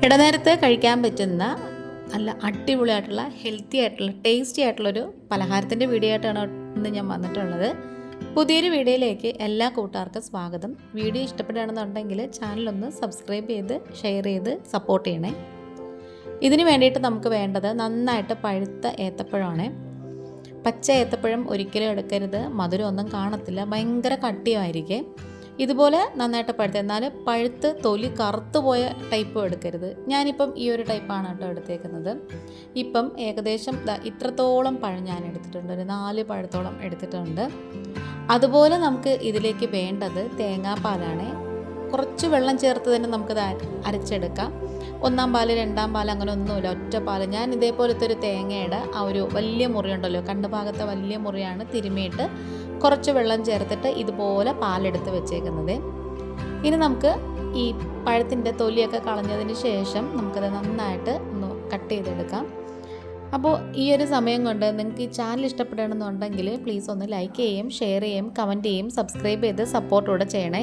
ഇടനേരത്ത് കഴിക്കാൻ പറ്റുന്ന നല്ല അടിപൊളിയായിട്ടുള്ള ഹെൽത്തി ആയിട്ടുള്ള ടേസ്റ്റി ആയിട്ടുള്ളൊരു പലഹാരത്തിൻ്റെ വീഡിയോ ആയിട്ടാണ് ഇന്ന് ഞാൻ വന്നിട്ടുള്ളത്. പുതിയൊരു വീഡിയോയിലേക്ക് എല്ലാ കൂട്ടുകാർക്കും സ്വാഗതം. വീഡിയോ ഇഷ്ടപ്പെടുകയാണെന്നുണ്ടെങ്കിൽ ചാനലൊന്ന് സബ്സ്ക്രൈബ് ചെയ്ത് ഷെയർ ചെയ്ത് സപ്പോർട്ട് ചെയ്യണേ. ഇതിന് വേണ്ടിയിട്ട് നമുക്ക് വേണ്ടത് നന്നായിട്ട് പഴുത്ത ഏത്തപ്പഴമാണ്. പച്ച ഏത്തപ്പഴം ഒരിക്കലും എടുക്കരുത്, മധുരമൊന്നും കാണത്തില്ല, ഭയങ്കര കട്ടിയുമായിരിക്കും. ഇതുപോലെ നന്നായിട്ട് പഴുത്ത്, എന്നാൽ പഴുത്ത് തൊലി കറുത്തു പോയ ടൈപ്പും എടുക്കരുത്. ഞാനിപ്പം ഈ ഒരു ടൈപ്പാണ് കേട്ടോ എടുത്തേക്കുന്നത്. ഇപ്പം ഏകദേശം ഇത്രത്തോളം പഴം ഞാൻ എടുത്തിട്ടുണ്ട്, ഒരു 4 പഴത്തോളം എടുത്തിട്ടുണ്ട്. അതുപോലെ നമുക്ക് ഇതിലേക്ക് വേണ്ടത് തേങ്ങാപ്പാലാണ്. കുറച്ച് വെള്ളം ചേർത്ത് തന്നെ നമുക്കത് അരച്ചെടുക്കാം. 1-ാം പാല് 2-ാം പാല് അങ്ങനെ ഒന്നുമില്ല, ഒറ്റ പാല്. ഞാൻ ഇതേപോലത്തെ ഒരു തേങ്ങയുടെ ആ ഒരു വലിയ മുറിയുണ്ടല്ലോ, കണ്ട ഭാഗത്തെ വലിയ മുറിയാണ് തിരുമിയിട്ട് കുറച്ച് വെള്ളം ചേർത്തിട്ട് ഇതുപോലെ പാലെടുത്ത് വെച്ചേക്കുന്നത്. ഇനി നമുക്ക് ഈ പഴത്തിൻ്റെ തൊലിയൊക്കെ കളഞ്ഞതിന് ശേഷം നമുക്കത് നന്നായിട്ട് ഒന്ന് കട്ട് ചെയ്തെടുക്കാം. അപ്പോൾ ഈ ഒരു സമയം കൊണ്ട് നിങ്ങൾക്ക് ഈ ചാനൽ ഇഷ്ടപ്പെടണമെന്നുണ്ടെങ്കിൽ പ്ലീസ് ഒന്ന് ലൈക്ക് ചെയ്യും, ഷെയർ ചെയ്യും, കമൻറ്റ് ചെയ്യും, സബ്സ്ക്രൈബ് ചെയ്ത് സപ്പോർട്ടോടെ ചെയ്യണേ.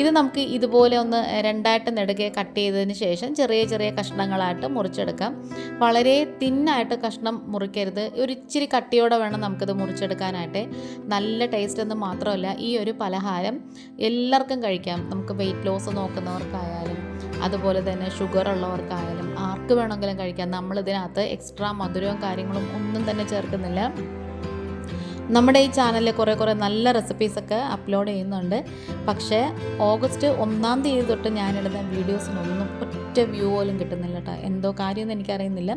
ഇത് നമുക്ക് ഇതുപോലെ ഒന്ന് 2ആയിട്ട് നെടുകെ കട്ട് ചെയ്തതിന് ശേഷം ചെറിയ ചെറിയ കഷ്ണങ്ങളായിട്ട് മുറിച്ചെടുക്കാം. വളരെ തിന്നായിട്ട് കഷ്ണം മുറിക്കരുത്, ഒരു ഇച്ചിരി കട്ടിയോടെ വേണം നമുക്കിത് മുറിച്ചെടുക്കാനായിട്ട്. നല്ല ടേസ്റ്റ് എന്ന് മാത്രമല്ല, ഈ ഒരു പലഹാരം എല്ലാവർക്കും കഴിക്കാം. നമുക്ക് വെയിറ്റ് ലോസ് നോക്കുന്നവർക്കായാലും അതുപോലെ തന്നെ ഷുഗർ ഉള്ളവർക്കായാലും ആർക്ക് വേണമെങ്കിലും കഴിക്കാം. നമ്മളിതിനകത്ത് എക്സ്ട്രാ മധുരവും കാര്യങ്ങളും ഒന്നും തന്നെ ചേർക്കുന്നില്ല. നമ്മുടെ ഈ ചാനലിൽ കുറേ നല്ല റെസിപ്പീസൊക്കെ അപ്ലോഡ് ചെയ്യുന്നുണ്ട്. പക്ഷേ ഓഗസ്റ്റ് 1-ാം തീയതി തൊട്ട് ഞാനിടുന്ന വീഡിയോസിനൊന്നും ഒറ്റ വ്യൂ പോലും കിട്ടുന്നില്ല കേട്ടോ. എന്തോ കാര്യമൊന്നും എനിക്കറിയുന്നില്ല,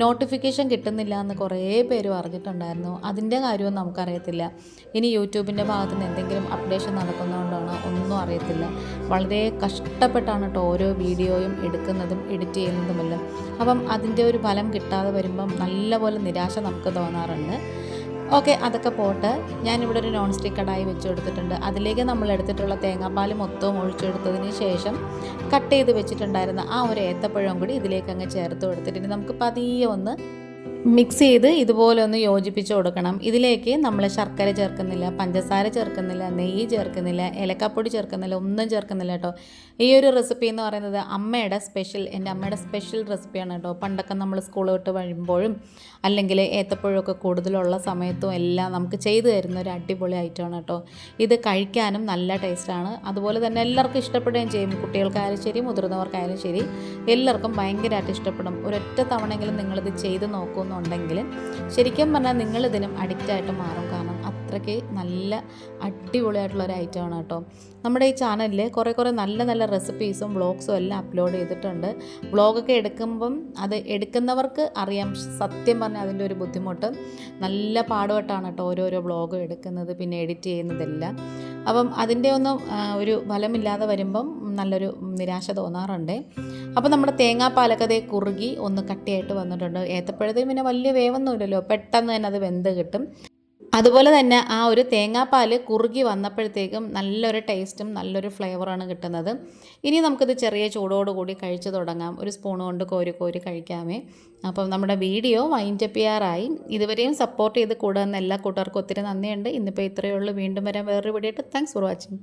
നോട്ടിഫിക്കേഷൻ കിട്ടുന്നില്ല എന്ന് കുറേ പേര് പറഞ്ഞിട്ടുണ്ടായിരുന്നു. അതിൻ്റെ കാര്യമൊന്നും നമുക്കറിയത്തില്ല. ഇനി യൂട്യൂബിൻ്റെ ഭാഗത്ത് നിന്ന് എന്തെങ്കിലും അപ്ഡേഷൻ നടക്കുന്നതുകൊണ്ടാണ്, ഒന്നും അറിയത്തില്ല. വളരെ കഷ്ടപ്പെട്ടാണ് കേട്ടോ ഓരോ വീഡിയോയും എടുക്കുന്നതും എഡിറ്റ് ചെയ്യുന്നതുമെല്ലാം. അപ്പം അതിൻ്റെ ഒരു ഫലം കിട്ടാതെ വരുമ്പം നല്ലപോലെ നിരാശ നമുക്ക് തോന്നാറുണ്ട്. ഓക്കെ, അതൊക്കെ പോട്ട്. ഞാനിവിടെ ഒരു നോൺ സ്റ്റിക്ക് കടായി വെച്ച് കൊടുത്തിട്ടുണ്ട്. അതിലേക്ക് നമ്മൾ എടുത്തിട്ടുള്ള തേങ്ങാപ്പാൽ മൊത്തവും ഒഴിച്ചെടുത്തതിന് ശേഷം കട്ട് ചെയ്ത് വെച്ചിട്ടുണ്ടായിരുന്ന ആ ഒരു ഏത്തപ്പഴം കൂടി ഇതിലേക്ക് അങ്ങ് ചേർത്ത് കൊടുത്തിട്ട് നമുക്ക് പതിയെ ഒന്ന് മിക്സ് ചെയ്ത് ഇതുപോലെ ഒന്ന് യോജിപ്പിച്ച് കൊടുക്കണം. ഇതിലേക്ക് നമ്മൾ ശർക്കര ചേർക്കുന്നില്ല, പഞ്ചസാര ചേർക്കുന്നില്ല, നെയ്യ് ചേർക്കുന്നില്ല, ഏലക്കാപ്പൊടി ചേർക്കുന്നില്ല, ഒന്നും ചേർക്കുന്നില്ല കേട്ടോ. ഈ ഒരു റെസിപ്പി എന്ന് പറയുന്നത് എൻ്റെ അമ്മയുടെ സ്പെഷ്യൽ റെസിപ്പിയാണ് കേട്ടോ. പണ്ടൊക്കെ നമ്മൾ സ്കൂൾ വിട്ട് വരുമ്പോഴും അല്ലെങ്കിൽ ഏത്തപ്പഴമൊക്കെ കൂടുതലുള്ള സമയത്തും എല്ലാം നമുക്ക് ചെയ്തു തരുന്ന ഒരു അടിപൊളി ഐറ്റമാണ് കേട്ടോ. ഇത് കഴിക്കാനും നല്ല ടേസ്റ്റാണ്, അതുപോലെ തന്നെ എല്ലാവർക്കും ഇഷ്ടപ്പെടുകയും ചെയ്യും. കുട്ടികൾക്കായാലും ശരി, മുതിർന്നവർക്കായാലും ശരി, എല്ലാവർക്കും ഭയങ്കരമായിട്ട് ഇഷ്ടപ്പെടും. ഒരൊറ്റ തവണയെങ്കിലും നിങ്ങളിത് ചെയ്ത് നോക്കുന്നുണ്ടെങ്കിൽ ശരിക്കും പറഞ്ഞാൽ നിങ്ങളിതിനും അഡിക്റ്റായിട്ട് മാറും. കാരണം അത്രയ്ക്ക് നല്ല അടിപൊളിയായിട്ടുള്ളൊരു ഐറ്റമാണ് കേട്ടോ. നമ്മുടെ ഈ ചാനലിൽ കുറേ നല്ല റെസിപ്പീസും വ്ളോഗ്സും എല്ലാം അപ്ലോഡ് ചെയ്തിട്ടുണ്ട്. വ്ളോഗൊക്കെ എടുക്കുമ്പം അത് എടുക്കുന്നവർക്ക് അറിയാം സത്യം പറഞ്ഞാൽ അതിൻ്റെ ഒരു ബുദ്ധിമുട്ട്. നല്ല പാടുപെട്ടാണ് കേട്ടോ ഓരോരോ വ്ളോഗ് എടുക്കുന്നത്, പിന്നെ എഡിറ്റ് ചെയ്യുന്നതെല്ലാം. അപ്പം അതിൻ്റെ ഒന്നും ഒരു ഫലമില്ലാതെ വരുമ്പം നല്ലൊരു നിരാശ തോന്നാറുണ്ട്. അപ്പോൾ നമ്മുടെ തേങ്ങാപ്പാലൊക്കെ അതേ കുറുകി ഒന്ന് കട്ടിയായിട്ട് വന്നിട്ടുണ്ട്. ഏത്തപ്പഴത്തിന് പിന്നെ വലിയ വേവൊന്നുമില്ലല്ലോ, പെട്ടെന്ന് തന്നെ അത് വെന്ത് കിട്ടും. അതുപോലെ തന്നെ ആ ഒരു തേങ്ങാപ്പാൽ കുറുകി വന്നപ്പോഴത്തേക്കും നല്ലൊരു ടേസ്റ്റും നല്ലൊരു ഫ്ലേവറാണ് കിട്ടുന്നത്. ഇനി നമുക്കിത് ചെറിയ ചൂടോടുകൂടി കഴിച്ച് തുടങ്ങാം. ഒരു സ്പൂൺ കൊണ്ട് കോരി കഴിക്കാമേ. അപ്പം നമ്മുടെ വീഡിയോ വൈൻഡപ്പ് ചെയ്യാറായി. ഇതുവരെയും സപ്പോർട്ട് ചെയ്ത് കൂടുന്ന എല്ലാ കൂട്ടുകാർക്കും ഒത്തിരി നന്ദിയുണ്ട്. ഇന്നിപ്പോൾ ഇത്രയേ ഉള്ളൂ. വീണ്ടും വരാൻ വേറൊരു വീഡിയോ ആയിട്ട്. Thanks for watching.